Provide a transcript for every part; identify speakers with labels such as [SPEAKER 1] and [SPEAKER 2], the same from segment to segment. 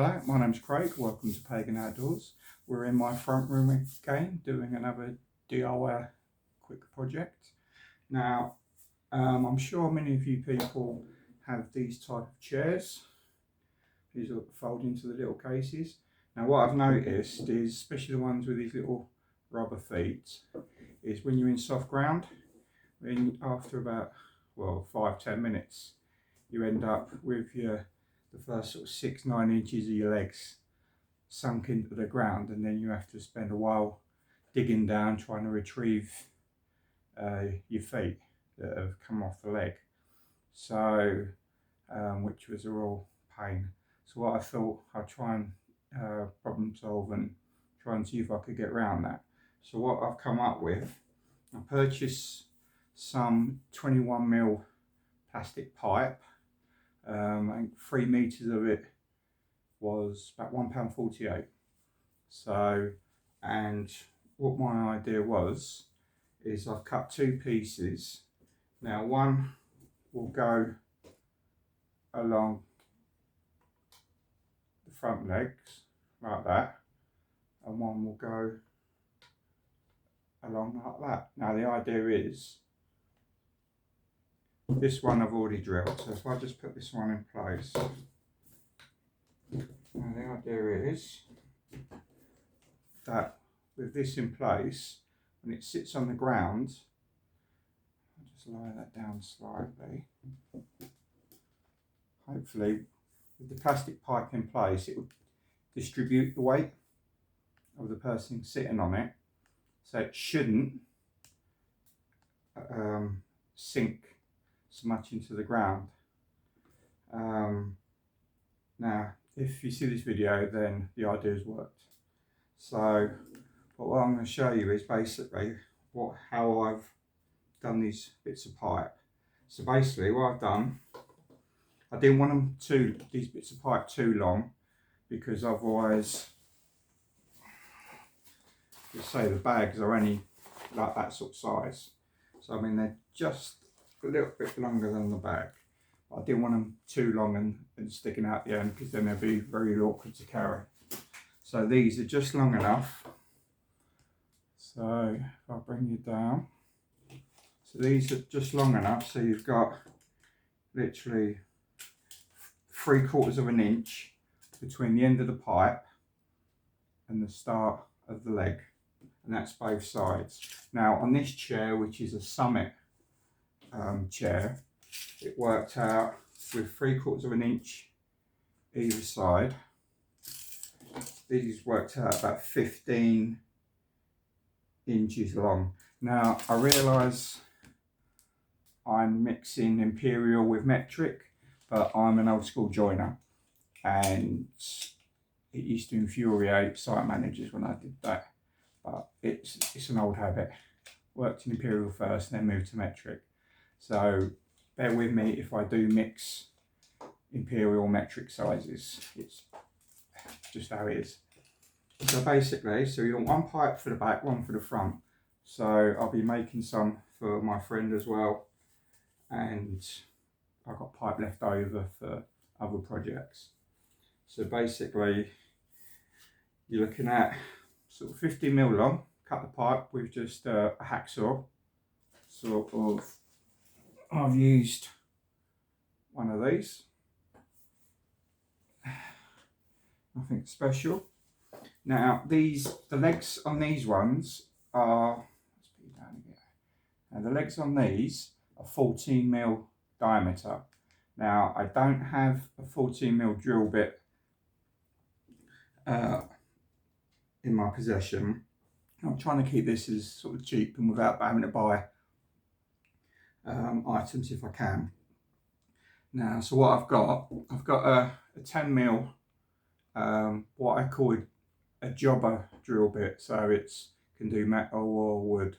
[SPEAKER 1] Hello, my name's Craig. Welcome to Pagan Outdoors. We're in my front room again doing another DIY quick project. Now, I'm sure many of you people have these type of chairs. These will fold into the little cases. Now what I've noticed is, especially the ones with these little rubber feet, is when you're in soft ground, after about 5-10 minutes, you end up with the first sort of 6-9 inches of your legs sunk into the ground, and then you have to spend a while digging down trying to retrieve your feet that have come off the leg. So which was a real pain. So what I thought, I'd try and problem solve and try and see if I could get around that. So what I've come up with, I purchased some 21mm plastic pipe. I think 3 meters of it was about £1.48. So, and what my idea was, is I've cut 2 pieces. Now one will go along the front legs like that, and one will go along like that. Now the idea is, this one I've already drilled, so if I just put this one in place, now the idea is that with this in place, when it sits on the ground, I'll just lower that down slightly. Hopefully, with the plastic pipe in place, it will distribute the weight of the person sitting on it, so it shouldn't sink so much into the ground. Now if you see this video, then the idea's worked. So what I'm going to show you is basically how I've done these bits of pipe. So basically what I've done, I didn't want these bits of pipe too long, because otherwise, just say the bags are only like that sort of size. So I mean, they're just a little bit longer than the bag. I didn't want them too long and sticking out the end, because then they'd be very awkward to carry. So these are just long enough. So if I bring you down, so these are just long enough, so you've got literally 3/4 of an inch between the end of the pipe and the start of the leg, and that's both sides. Now on this chair, which is a Summit chair, it worked out with 3/4 of an inch either side. These worked out about 15 inches long. Now I realise I'm mixing imperial with metric, but I'm an old school joiner, and it used to infuriate site managers when I did that, but it's an old habit. Worked in imperial first, then moved to metric. So bear with me if I do mix imperial metric sizes. It's just how it is. So basically, so you want one pipe for the back, one for the front. So I'll be making some for my friend as well, and I've got pipe left over for other projects. So basically, you're looking at sort of 50mm long. Cut the pipe with just a hacksaw. Sort of, I've used one of these, nothing special. Now the legs on these ones are, let's put it down again. Now the legs on these are 14mm diameter. Now I don't have a 14mm drill bit in my possession. I'm trying to keep this as sort of cheap and without having to buy items if I can. Now, so what I've got a 10mm, what I call a jobber drill bit, so it's can do metal or wood.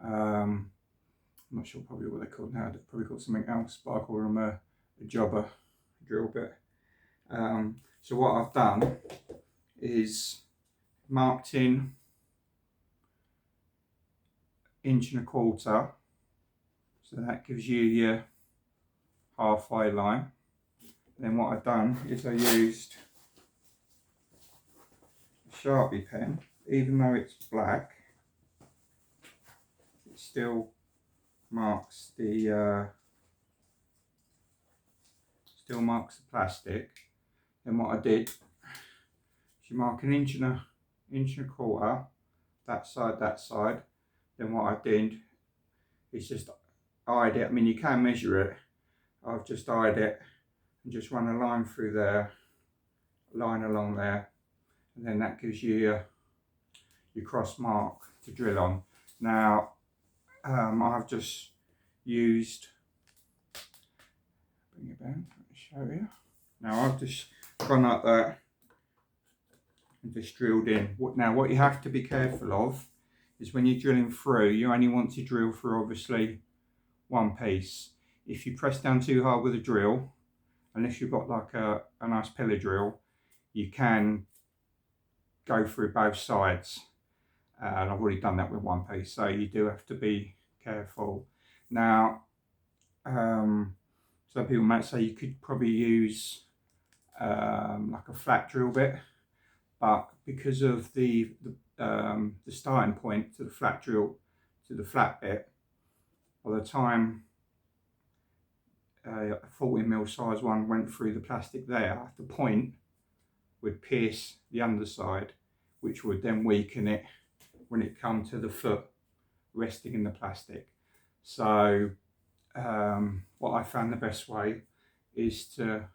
[SPEAKER 1] I'm not sure probably what they're called now. They're probably called something else, but I call them a jobber drill bit. So what I've done is marked in 1.25 inches, so that gives you your halfway line. Then what I've done is I used Sharpie pen, even though it's black, it still marks the plastic. Then what I did, you mark an inch and a quarter, that side. Then what I did is just eyed it. I mean, you can measure it. I've just eyed it and just run a line through there, line along there, and then that gives you your cross mark to drill on. Now, I've just used, bring it down, let me show you. Now I've just gone like that and just drilled in. Now what you have to be careful of is when you're drilling through, you only want to drill through obviously one piece. If you press down too hard with a drill, unless you've got like a nice pillar drill, you can go through both sides. And I've already done that with one piece, so you do have to be careful. Now, some people might say you could probably use like a flat drill bit, but because of the starting point to the flat drill to the flat bit, by the time a 40mm size one went through the plastic there, the point would pierce the underside, which would then weaken it when it come to the foot resting in the plastic. So what I found the best way is to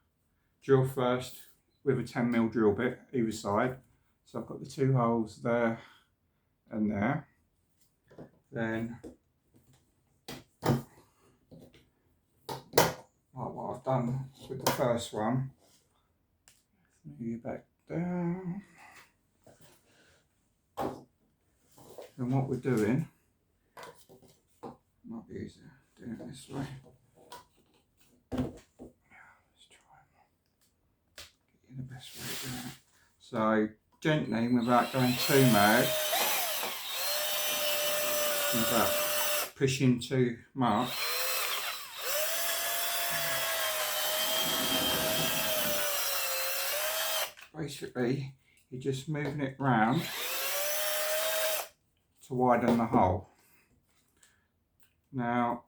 [SPEAKER 1] drill first with a 10mm drill bit either side. So I've got the two holes there and there. Then like what I've done with the first one, move you back down. And what we're doing, might be easier doing it this way. Let's try and get you the best way of doing it. So gently, without going too mad, without pushing too much. Basically, you're just moving it round to widen the hole. Now,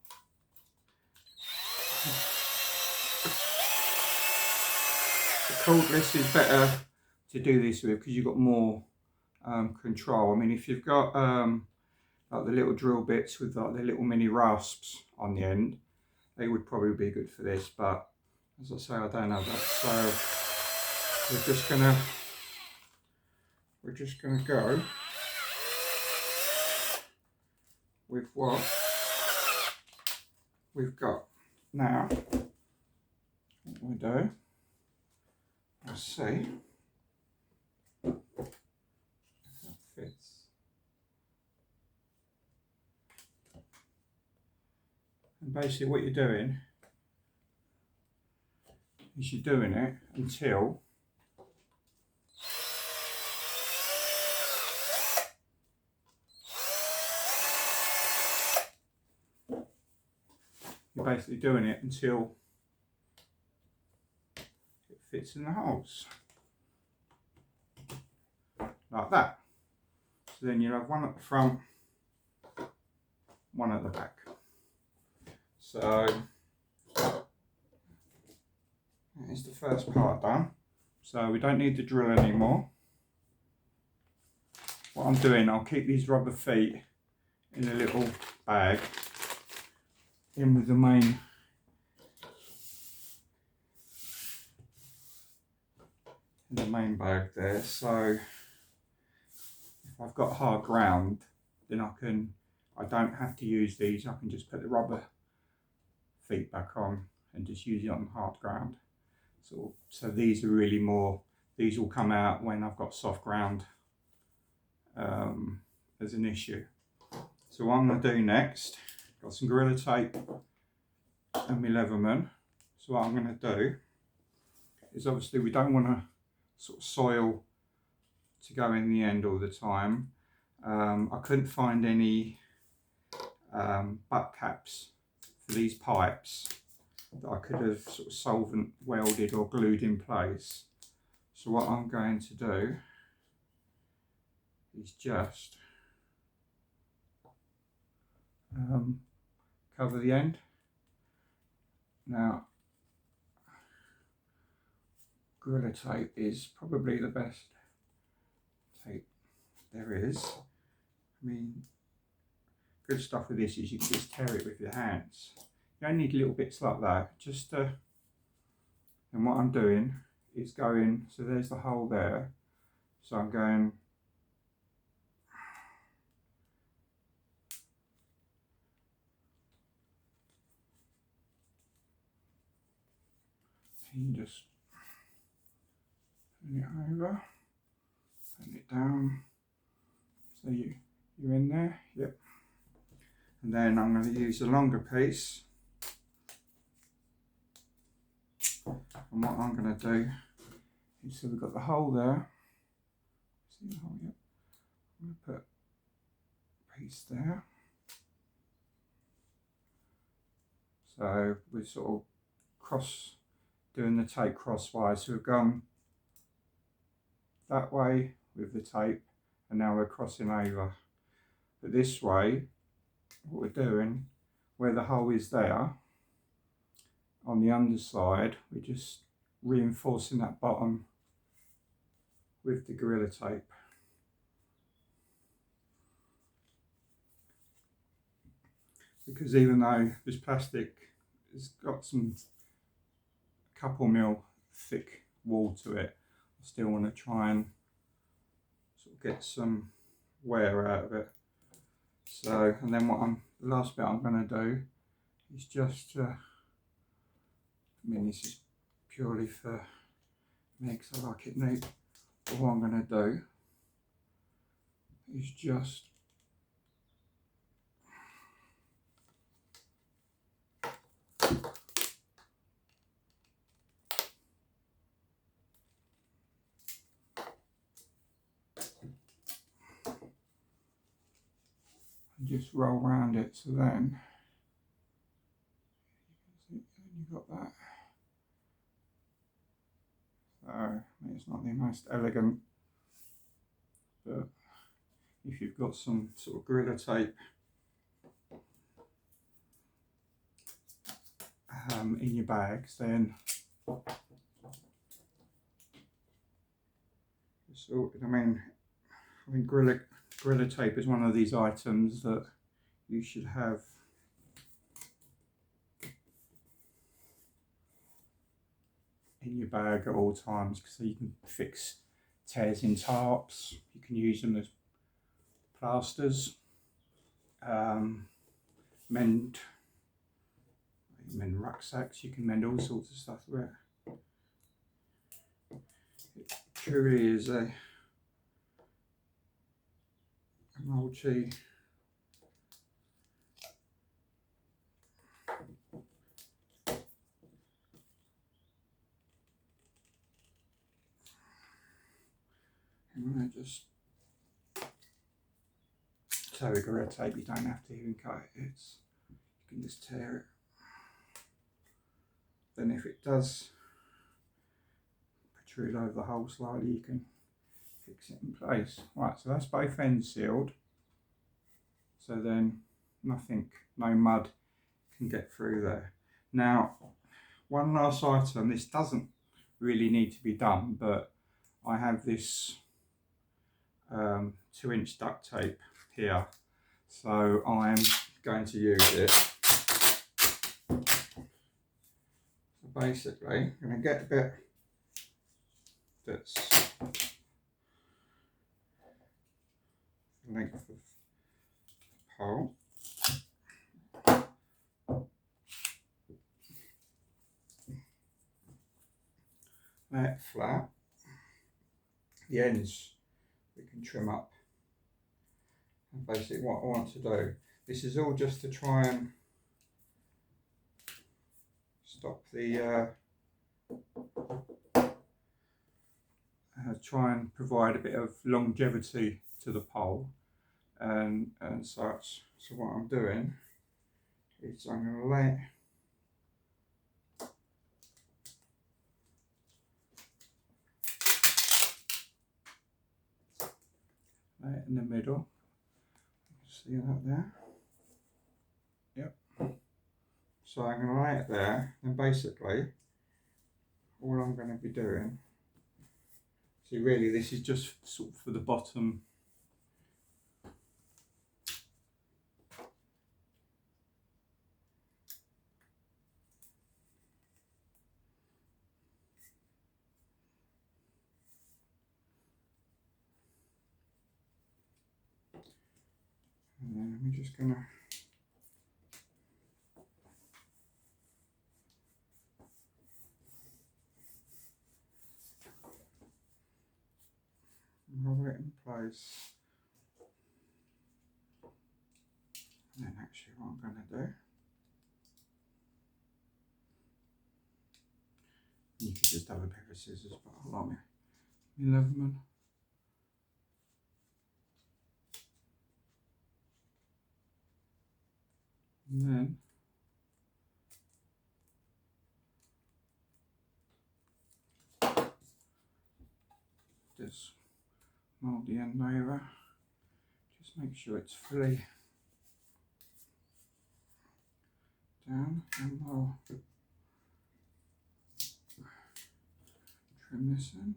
[SPEAKER 1] the cordless is better to do this with because you've got more control. I mean, if you've got like the little drill bits with like the little mini rasps on the end, they would probably be good for this, but as I say, I don't have that, so we're just gonna go with what we've got. Now, what we do, let's see if that fits. And basically what you're doing is you're doing it until you're basically doing it until it fits in the holes, like that. So then you'll have one at the front, one at the back. So that's the first part done. So we don't need the drill anymore. What I'm doing, I'll keep these rubber feet in a little bag in with the main bag there. So if I've got hard ground, then I don't have to use these. I can just put the rubber feet back on and just use it on hard ground. So these are really more, these will come out when I've got soft ground as an issue. So what I'm going to do next, got some Gorilla Tape and my Leatherman. So what I'm going to do is, obviously we don't want to sort of soil to go in the end all the time. I couldn't find any butt caps for these pipes that I could have sort of solvent welded or glued in place. So what I'm going to do is just cover the end. Now, Gorilla Tape is probably the best tape there is. I mean, good stuff with this is you can just tear it with your hands. You only need little bits like that. And what I'm doing is going, so there's the hole there. So I'm going and just turn it over, turn it down. So you're in there, yep. And then I'm going to use a longer piece. And what I'm going to do is, so we've got the hole there. See the hole? Yep. I'm going to put a piece there. So we're sort of doing the tape crosswise. So we've gone that way with the tape, and now we're crossing over. But this way, what we're doing, where the hole is there, on the underside, we're just reinforcing that bottom with the Gorilla Tape. Because even though this plastic has got a couple mil thick wall to it, I still want to try and sort of get some wear out of it. So, and then the last bit I'm going to do is just, I mean, this is purely for me because I like it neat. But what I'm going to do is just roll around it, so then you've got that. So it's not the most elegant, but if you've got some sort of Gorilla Tape in your bags, then I think Gorilla Tape is one of these items that you should have in your bag at all times, because you can fix tears in tarps, you can use them as plasters, mend rucksacks, you can mend all sorts of stuff with it. It truly is a multi just so with Gorilla Tape you don't have to even cut it, you can just tear it. Then if it does protrude over the hole slightly, you can fix it in place. Right, so that's both ends sealed, so then no mud can get through there. Now, one last item, this doesn't really need to be done, but I have this 2-inch duct tape here, so I'm going to use it. So basically, I'm going to get a bit that's the length of the pole. Lay it flat. The ends we can trim up. And basically what I want to do, this is all just to try and stop the try and provide a bit of longevity to the pole and such. So what I'm doing is I'm going to lay lay it in the middle. See that there? Yep. So I'm going to lay it there, and basically all I'm going to be doing, see really this is just sort of for the bottom. And then I'm just going to roll it in place. And then actually what I'm going to do, you could just have a pair of scissors, but I like my Leatherman. And then just mould the end over, just make sure it's fully down, and we'll trim this end.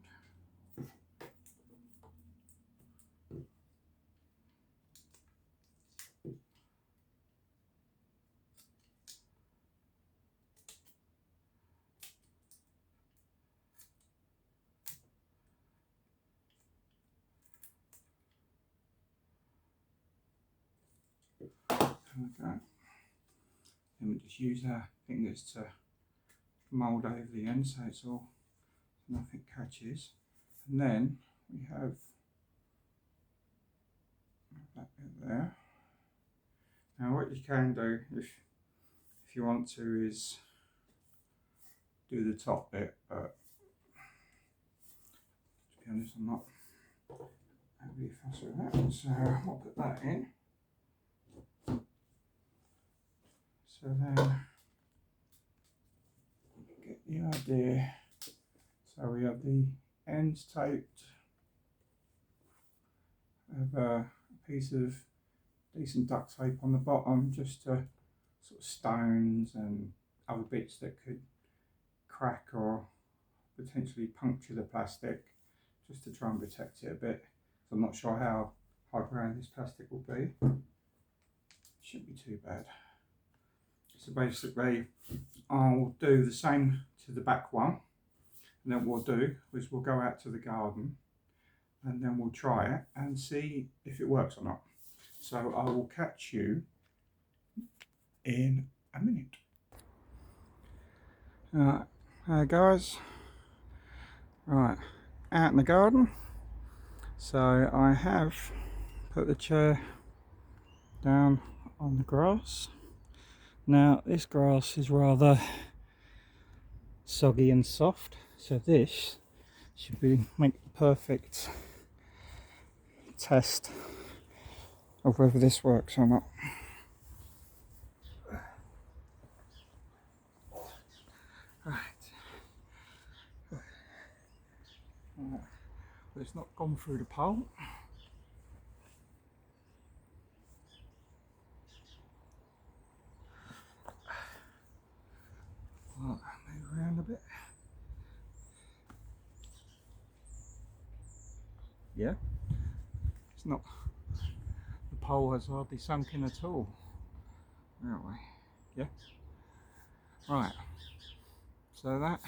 [SPEAKER 1] There we go. Then we just use our fingers to mould over the end so it's all, nothing catches. And then we have that bit there. Now what you can do if you want to is do the top bit, but to be honest I'm not overly fussed with that, so I'll put that in. So then get the idea. So we have the ends taped. I have a piece of decent duct tape on the bottom, just to sort of stones and other bits that could crack or potentially puncture the plastic, just to try and protect it a bit. So I'm not sure how hard ground this plastic will be. Shouldn't be too bad. So basically I'll do the same to the back one, and then what we'll do is we'll go out to the garden and then we'll try it and see if it works or not. So I will catch you in a minute. Hi guys, right, out in the garden. So I have put the chair down on the grass. Now this grass is rather soggy and soft, so this should make the perfect test of whether this works or not. Right. Well, it's not gone through the pole. Right, move around a bit. Yeah, it's not, the pole has hardly sunk in at all, aren't we? Yeah, right, so that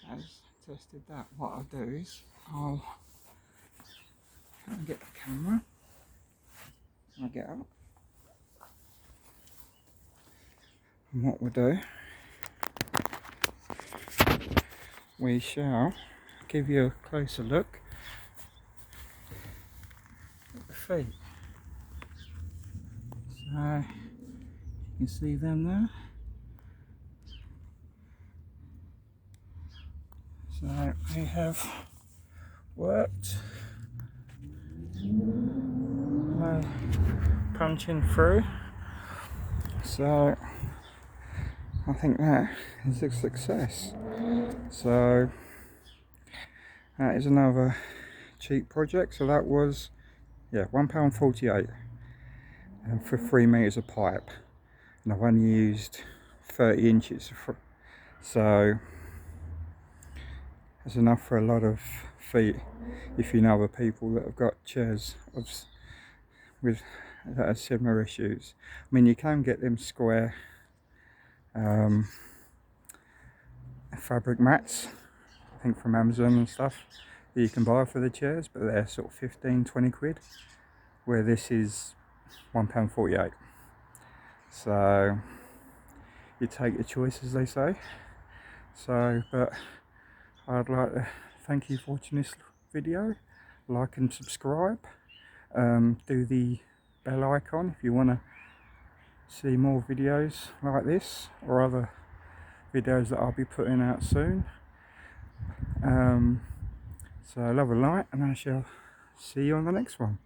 [SPEAKER 1] has tested that. What I'll do is I'll get the camera, I'll get up, and what we'll do, we shall give you a closer look at the feet. So you can see them there. So we have worked by punching through. So I think that is a success. So that is another cheap project. So that was Yeah, £1.48, and for 3 metres of pipe, and I've only used 30 inches, so that's enough for a lot of feet. If you know other people that have got chairs with that have similar issues, I mean, you can get them square fabric mats, I think from Amazon and stuff, that you can buy for the chairs, but they're sort of 15-20 quid, where this is £1.48. So you take your choice, as they say. So, but I'd like to thank you for watching this video. Like and subscribe. Do the bell icon if you want to see more videos like this, or other videos that I'll be putting out soon. So love a like, and I shall see you on the next one.